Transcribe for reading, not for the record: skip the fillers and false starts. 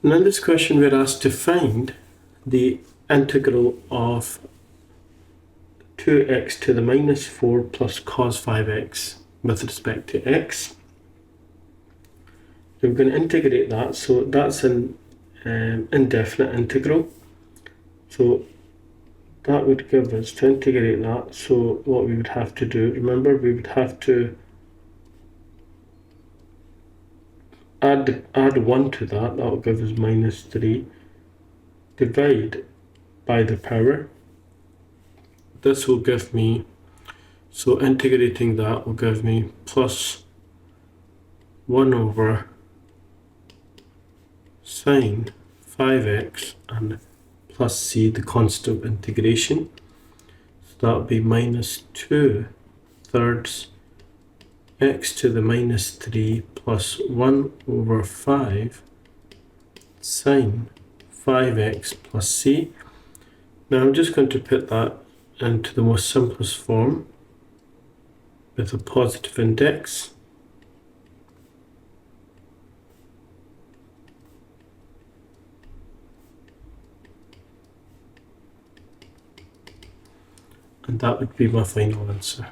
And in this question we're asked to find the integral of 2x to the minus 4 plus cos 5x with respect to x. We're going to integrate that, so that's an indefinite integral. So that would give us, to integrate that, so what we would have to do, remember, we would have to add 1 to that will give us minus 3, divide by the power. This will give me, so integrating that will give me plus 1 over sine 5x and plus c, the constant of integration. So that will be minus 2/3 x to the minus 3 plus 1 over 5 sine 5x plus c. Now I'm just going to put that into the most simplest form with a positive index. And that would be my final answer.